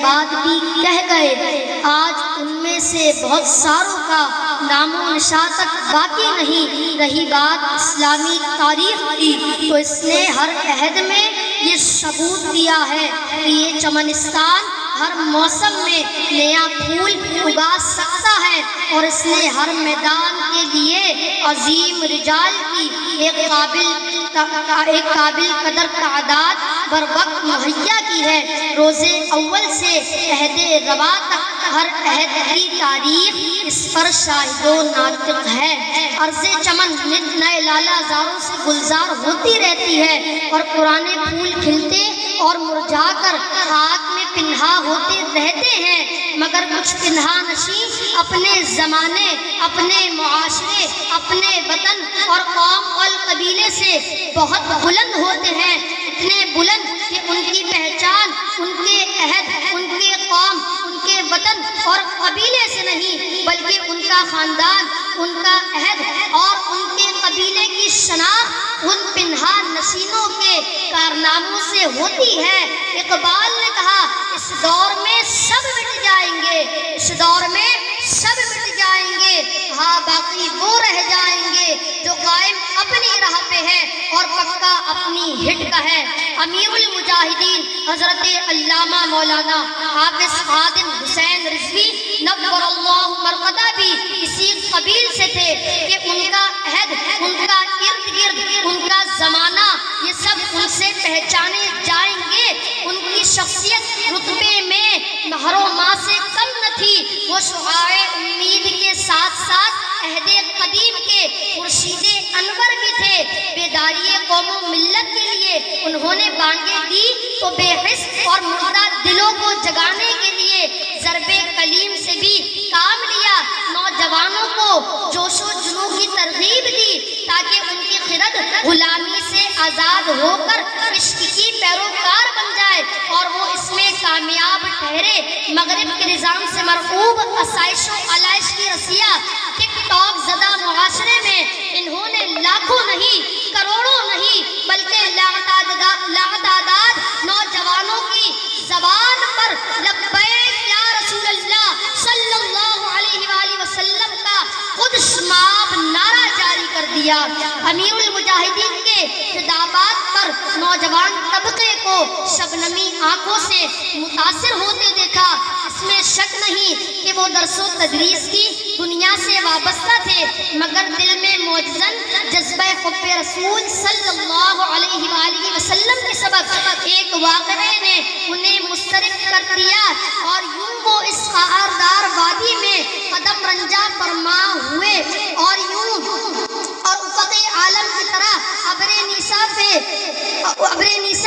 بات بھی کہہ گئے، آج ان میں سے بہت ساروں کا نام و نشان تک باقی نہیں رہی۔ بات اسلامی تاریخ کی تو اس نے ہر عہد میں یہ ثبوت دیا ہے کہ یہ چمنستان ہر موسم میں نیا پھول اگا سکتا ہے، اور اس نے ہر میدان کے لیے عظیم رجال کی ایک قابل قدر تعداد بر وقت مہیا کی ہے۔ روز اول سے عہد روا تک ہر عہد کی تاریخ اس پر شاہد و ناطق ہے۔ ارض چمن نت نئے لالا زاروں سے گلزار ہوتی رہتی ہے، اور پرانے پھول کھلتے اور مرجھا کر خاک میں پنہا ہوتے رہتے ہیں، مگر کچھ پنہا نشیں اپنے زمانے، اپنے معاشرے، اپنے وطن اور قوم اور قبیلے سے بہت بلند ہوتے ہیں، اتنے بلند کہ ان کی پہچان ان کے عہد، ان کے قوم، ان کے وطن اور قبیلے سے نہیں، بلکہ ان کا خاندان، ان کا عہد اور ان کے قبیلے کی شناخت ان پنہا نشینوں کے کارناموں سے ہوتی ہے۔ اقبال نے کہا، اس دور میں سب مٹ جائیں گے، اس دور میں سب مٹ جائیں گے، ہاں باقی وہ رہ جائیں گے جو قائم اپنی راہ پہ ہے اور پکا اپنی ہٹ کا ہے۔ امیر المجاہدین حضرت علامہ مولانا حافظ خادم حسین رضوی نور اللہ مرقدہ بھی اسی قبیل سے تھے کہ ان کا عہد، ان کا ارد گرد، ان کا زمانہ، یہ سب ان سے پہچانے جائیں گے۔ ان کی شخصیت رتبے میں مہر و ماں سے کم نہ تھی، وہ شعاع امید کے ساتھ ساتھ عہد قدیم کے خورشید انور بھی تھے۔ بیداری قوم و ملت کے لیے انہوں نے بانگیں دی تو بے حس اور مردہ دلوں کو جگانے کے لیے ضرب کلیم سے بھی کام لیا، نوجوانوں کو جوش و جنوں کی ترغیب دی تاکہ ان کی خرد غلامی سے آزاد ہو کر عشق کی پیروکار بن جائے اور وہ اس میں کامیاب ٹھہرے۔ مغرب کے نظام سے مرعوب آسائش و آلائش کی رسیا ٹک ٹاک زدہ معاشرے میں انہوں نے لاکھوں نہیں، کروڑوں نہیں، بلکہ لامتعداد نوجوانوں کی زبان پر لبیک یا رسول اللہ صلی اللہ علیہ وآلہ وسلم کا خود شماب نعرہ جاری کر دیا۔ امیر المجاہدین کے خطابات پر نوجوان طبقے کو شبنمی آنکھوں سے متاثر ہوتے دیکھا۔ اس میں شک نہیں کہ وہ درس و تدریس کی دنیا سے وابستہ تھے، مگر دل میں موجزن جذبہ حب رسول صلی اللہ علیہ وآلہ وسلم کے سبب ایک واقعے نے انہیں مسترد کر دیا، اور یوں وہ اس خاردار وادی میں قدم رنجا فرما ہوئے، اور افق عالم کی طرح ابر نیسا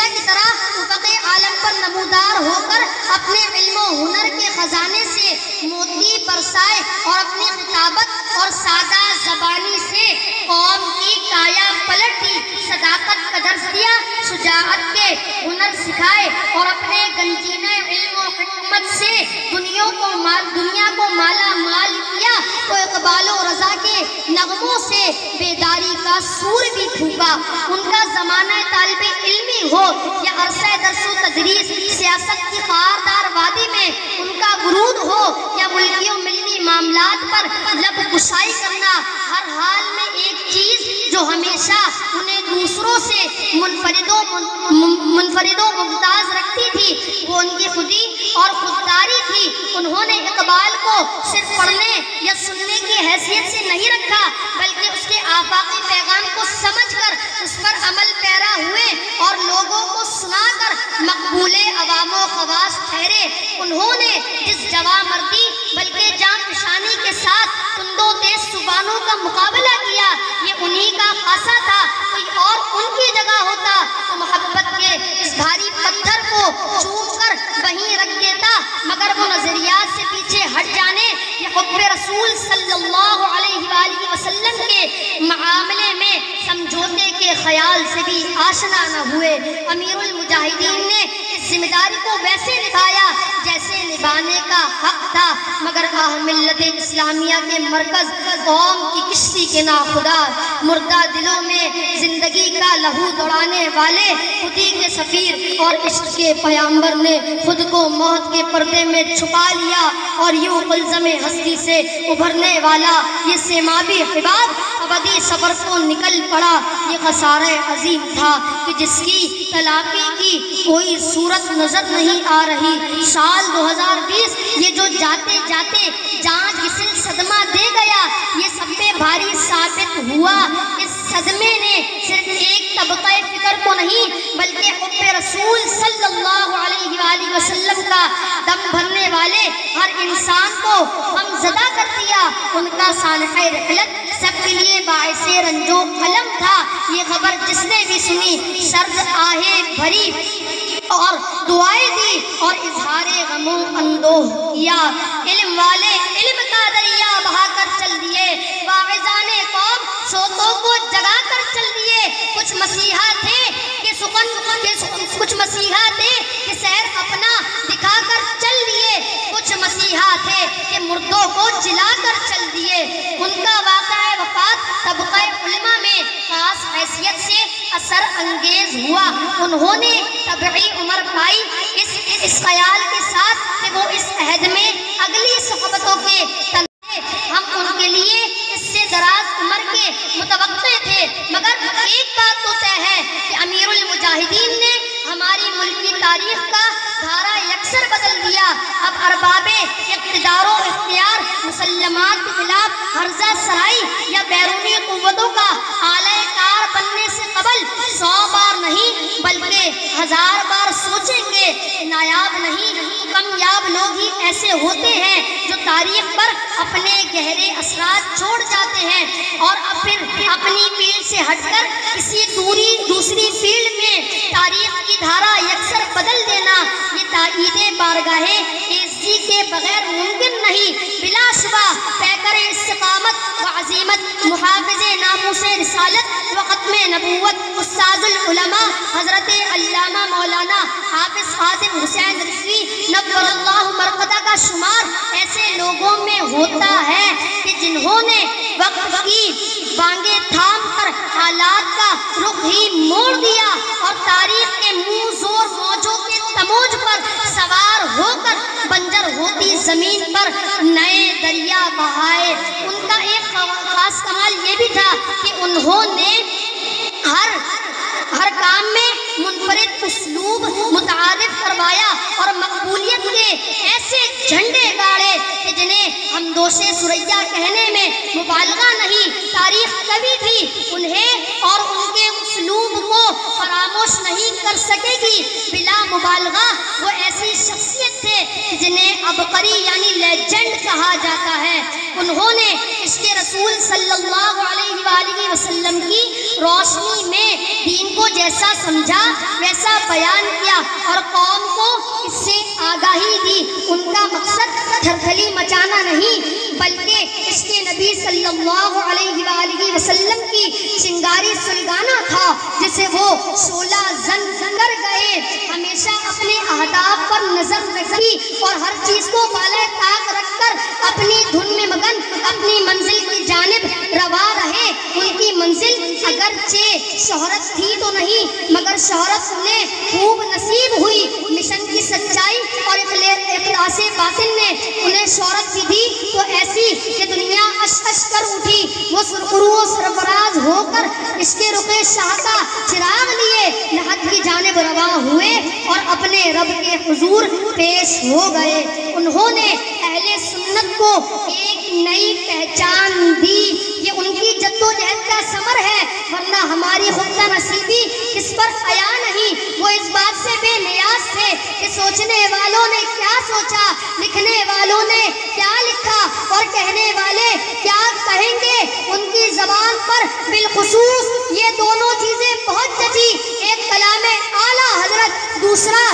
کی طرح افق عالم پر نمودار ہو کر اپنے علم و ہنر کے خزانے سے موتی برسائے، اور اپنی خطابت اور سادہ زبانی سے قوم کی کایا پلٹ دی، صداقت کا درس دیا، شجاعت کے ہنر سکھائے، اور اپنے گنجینہ علم و حکمت سے دنیا کو مالا مال کیا۔ تو اقبال و رضا کے نغموں سے بیداری کا سور بھی پھونکا۔ ان کا زمانہ طالب علمی ہو یا عرصہ درس و تدریس، سیاست کی خاردار وادی میں ان کا ورود ہو یا ملکی و ملتی معاملات پر لب گشائی کرنا، ہر حال میں ایک چیز جو ہمیشہ انہیں دوسروں سے منفرد و ممتاز رکھتی تھی وہ ان کی خودی اور خودداری تھی۔ انہوں نے اقبال کو صرف پڑھنے یا سننے کی حیثیت سے نہیں رکھا، بلکہ اس کے آفاقی پیغام کو سمجھ کر اس پر عمل پیرا ہوئے اور لوگوں کو سنا کر مقبول عوام و خواص ٹھہرے۔ انہوں نے جس جواں مردی بلکہ جاں پشانی کے ساتھ تند و تیز زبانوں کا مقابلہ کیا، یہ انہی کا خاصہ تھا۔ کوئی اور ان کی جگہ ہوتا تو محبت کے اس بھاری پتھر کو چوم کر وہیں رکھ دیتا، مگر وہ نظریات سے پیچھے ہٹ جانے یا حب رسول صلی اللہ علیہ وآلہ وسلم کے معاملے میں سمجھوتے کے خیال سے بھی آشنا نہ ہوئے۔ امیر المجاہدین نے اس ذمہ داری کو ویسے نبھایا جیسے نبھانے کا حق تھا، مگر ملت اسلامیہ کے مرکز قوم کی کشتی کے ناخدا مردہ دلوں میں زندگی کا لہو دوڑانے والے خودی کے سفیر اور عشق کے پیامبر نے خود کو موت کے پردے میں چھپا لیا اور یوں ملزم ہستی سے ابھرنے والا یہ سیمابی حباب ابدی سفر کو نکل پڑا۔ یہ خسارہ عظیم تھا کہ جس کی تلافی کی کوئی صورت نظر نہیں آ رہی۔ سال 2020 یہ جو جاتے جاتے جان جسے صدمہ دے گیا، یہ سب پہ بھاری ثابت ہوا۔ اس صدمے نے صرف ایک طبقہ فکر کو نہیں بلکہ حب رسول صلی اللہ علیہ وآلہ وسلم کا دم بھرنے والے ہر انسان کو غمزدہ کر دیا۔ ان کا سانحہ رحلت سب کے لیے باعث رنج و الم تھا۔ یہ خبر جس نے بھی سنی سرد آہیں بھری اور دعائیں دی اور اظہار غم و اندوہ کیا۔ علم والے علم کا دریا بہا کر چل دیے، واعظان قوم سوتوں کو جگا کر چل دیے۔ کچھ مسیحا تھے کہ کچھ مسیحا تھے کہ سحر اپنا دکھا کر چل دیے، کچھ مسیحا تھے کہ مردوں کو جلا کر چل دیے۔ ان کا واقعہ وفات طبقہ علماء میں خاص حیثیت سے اثر انگیز ہوا۔ انہوں نے طبعی عمر پائی اس خیال کے ساتھ کہ وہ اس عہد میں اگلی صحبتوں کے تنظیم ہم ان کے لیے اس سے دراز عمر کے متوقع تھے۔ مگر ایک بات تو طے ہے کہ امیر المجاہدین نے ہماری ملکی تاریخ کا دھارا یکسر بدل دیا۔ اب ارباب اقتدار و اختیار مسلمات کے خلاف ہرزہ سرائی یا بیرونی قوتوں کا اعلی کار بننے سے قبل 100 بار نہیں بلکہ 1000 بار سوچیں گے۔ نایاب نہیں کامیاب لوگ ہی ایسے ہوتے ہیں جو تاریخ پر اپنے گہرے اثرات چھوڑ جاتے ہیں اور پھر اپنی فیلڈ سے ہٹ کر کسی دوسری فیلڈ میں تاریخ کی دھارا یکسر بدل دینا یہ تائید بارگاہ عزی کے بغیر ممکن نہیں۔ بلا شبہ پیکر استقامت و عزیمت محافظ ناموس رسالت و ختم نبوت استاذ العلماء حضرت علامہ مولانا حافظ خادم حسین رضوی نور اللہ مرقدہ کا شمار ایسے لوگوں میں ہوتا ہے کہ جنہوں نے وقت کی بانگیں تھام کر حالات کا رخ ہی موڑ دیا اور تاریخ کے منہ زور موجوں کے تموج پر سوار ہو کر بنجر ہوتی زمین پر نئے دریا بہائے۔ ان کا ایک خاص کمال یہ بھی تھا کہ انہوں نے ہر کام میں منفرد اسلوب متعارف کروایا اور مقبولیت کے ایسے جھنڈے گاڑے کہ جنہیں ہم دوشے سریا کہنے میں مبالغہ نہیں۔ تاریخ کبھی بھی انہیں اور ان کے اسلوب کو فراموش نہیں کر سکے گی۔ بلا مبالغہ وہ ایسی شخصیت تھے جنہیں عبقری یعنی لیجنڈ کہا جاتا ہے۔ انہوں نے عشق رسول صلی اللہ علیہ وآلہ وسلم کی روشنی میں دین کو جیسا سمجھا ویسا بیان کیا اور قوم کو اس سے آگاہی دی۔ ان کا مقصد تھرتھلی مچانا نہیں بلکہ عشق نبی صلی اللہ علیہ وآلہ وسلم کی چنگاری سلگانا تھا جسے وہ 16 زن کر گئے۔ ہمیشہ اپنے اہداف پر نظر رکھی اور ہر چیز کو بالائے طاق رکھ کر اپنی دھن میں مگن اپنی منزل کی جانب روا رہے۔ ان کی منزل اگرچہ شہرت تھی تو نہیں مگر شہرت انہیں خوب نصیب ہوئی۔ مشن کی سچائی اور اخلاص باطن نے انہیں شہرت بھی دی تو ایسی کہ دنیا اش اش کر اٹھی۔ وہ سرخرو و سرفراز ہو کر عشق رخ شاہ کا چراغ لیے لحد کی جانب رواں ہوئے اور اپنے رب کے حضور پیش ہو گئے۔ انہوں نے اہل سنت کو ایک نئی پہچان دی۔ یہ ان کی جد و جہد کا ثمر ہے، ورنہ ہماری خود نصیبی اس پر عیا نہیں۔ وہ اس بات سے بے نیاز تھے کہ سوچنے والوں نے کیا سوچا، لکھنے والوں نے کیا لکھا اور کہنے والے کیا کہیں گے۔ ان کی زبان پر بالخصوص یہ دونوں چیزیں بہت جچی، ایک کلام اعلیٰ حضرت، دوسرا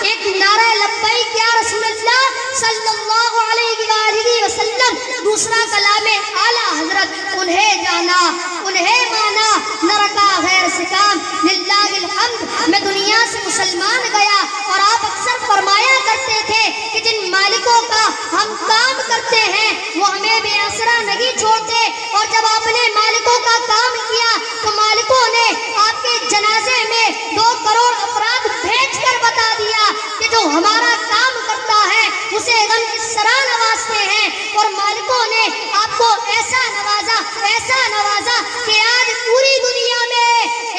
ایک نعرہ لبیک یا رسول اللہ صلی اللہ علیہ وآلہ وسلم، دوسرا کلام اعلیٰ حضرت۔ انہیں جانا انہیں مانا نہ رکا غیر سے کام، للہ الحمد میں دنیا سے مسلمان گیا۔ اور آپ اکثر فرمایا کرتے تھے کہ جن مالکوں کا ہم کام کرتے ہیں وہ ہمیں بے آسرا نہیں چھوڑتے، اور جب آپ نے مالکوں کا کام کیا تو مالکوں نے آپ کے جنازے میں 2 کروڑ افراد بھیج کر بتا دیا کہ جو ہمارا کام کرتا ہے اسے غم کس طرح نوازتے ہیں، اور مالکوں نے آپ کو ایسا نوازا کہ آج پوری دنیا میں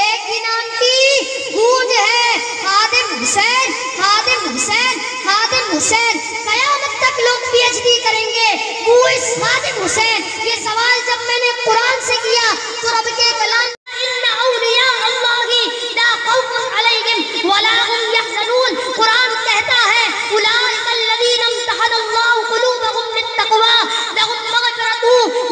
ایک ہی نام کی گونج ہے، خادم حسین، خادم حسین، خادم حسین۔ قیامت تک لوگ پی ایچ ڈی کریں گے وہ اس خادم حسین۔ یہ سوال جب میں نے قرآن سے کیا تو رب کے کلام ان اولیاء اللہ لا خوف علیہم ولا هم يحزنون، قرآن کہتا ہے اولئک الذین امتحن اللہ قلوبهم للتقوی لهم مغفرۃ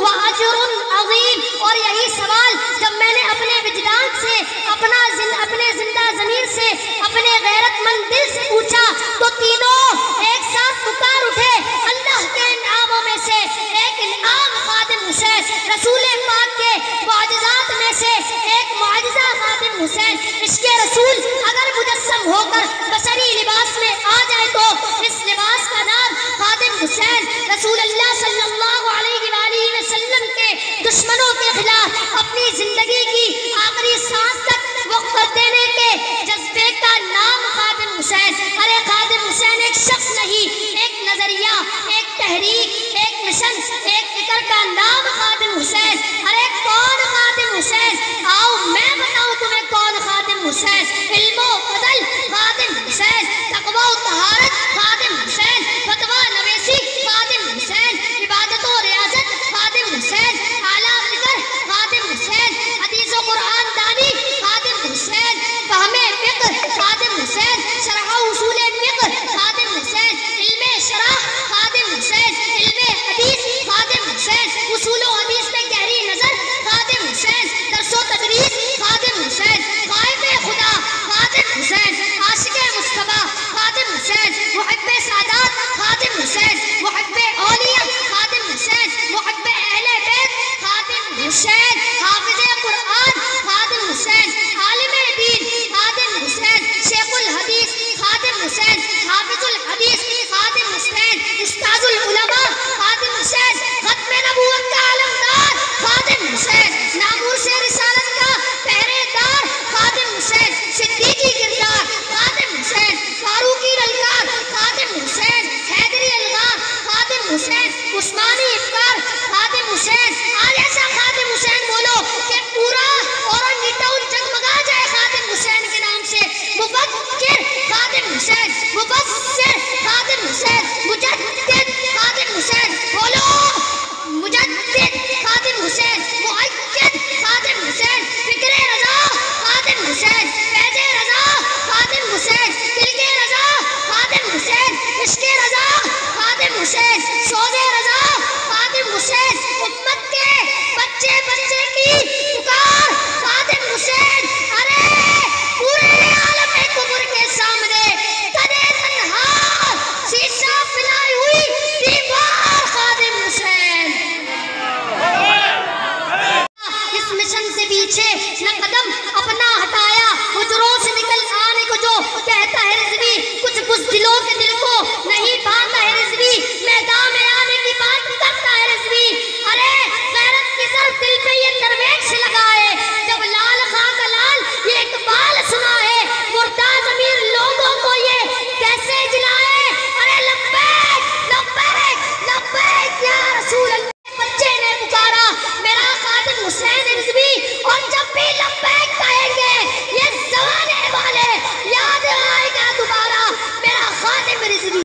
واجر عظیم۔ اور یہی سوال جب میں نے اپنے وجدان سے، اپنے زندہ ضمیر سے، اپنے غیرت مند دل سے پوچھا تو تینوں ایک ساتھ پکار اٹھے اللہ کے انعاموں میں سے ایک انعام خادم حسین، رسول پاک کے معجزات میں سے ایک معجزہ خادم حسین۔ عشق رسول اگر مجسم ہو کر بشری لباس میں آ جائے تو اس لباس کا نام خادم حسین۔ رسول اللہ صلی اللہ علیہ وآلہ وسلم کے دشمنوں کے خلاف اپنی زندگی کی آخری سانس تک وقت دینے کے جذبے کا نام خادم حسین۔ ارے خادم حسین ایک شخص نہیں، ایک نظریہ، ایک تحریک، ایک مشن، ایک فکر کا نام خادم حسین۔ ارے کون خادم حسین؟ آؤ میں بتاؤں تمہیں کون خادم حسین۔ علم و فضل خادم حسین، تقوی و طہارت خادم حسین، فتویٰ نویسی خادم حسین، عبادت و ریاضت خادم حسین، اعلیٰ فکر خادم حسین، حدیث و قرآن دانی خادم حسین، فہم فقہ خادم حسین، شرح و اصول فقہ خادم حسین، علم شرح خادم حسین، علم حدیث خادم حسین، اصول و حدیث میں گہری نظر خادم حسین، درس و تدریس خادم حسین، خائف خدا خادم حسین، عاشق مصطفیٰ خادم حسین، محب سادات خادم حسین، محب اولیاء خادم حسین، محب اہل بیت خادم حسین، حافظ قرآن خادم حسین، عالم دین خادم حسین، شیخ الحدیث خادم حسین، حافظ الحدیث خادم حسین، استاذ العلماء خادم حسین، ختم نبوت کا علمدار خادم حسین، نامور سے رسالت کا پہرے دار خادم حسین، صدیقی کردار خادم حسین، فاروقی للکار خادم حسین، حیدری الغار خادم حسین، عثمانی افکار خادم حسین۔ آج ایسا خادم حسین بولو کہ پورا اورنگ ٹاؤن جگمگا جائے خادم حسین کے نام سے۔ مفکر خادم حسین، مفسر خادم حسین، مجدد خادم حسین، بولو مجدد خادم حسین، مؤید خادم حسین، فکر رضا خادم حسین، فیض رضا خادم حسین، دل کے رضا خادم حسین، عشق رضا خادم حسین، سوز رضا خادم حسین، امت کے بچے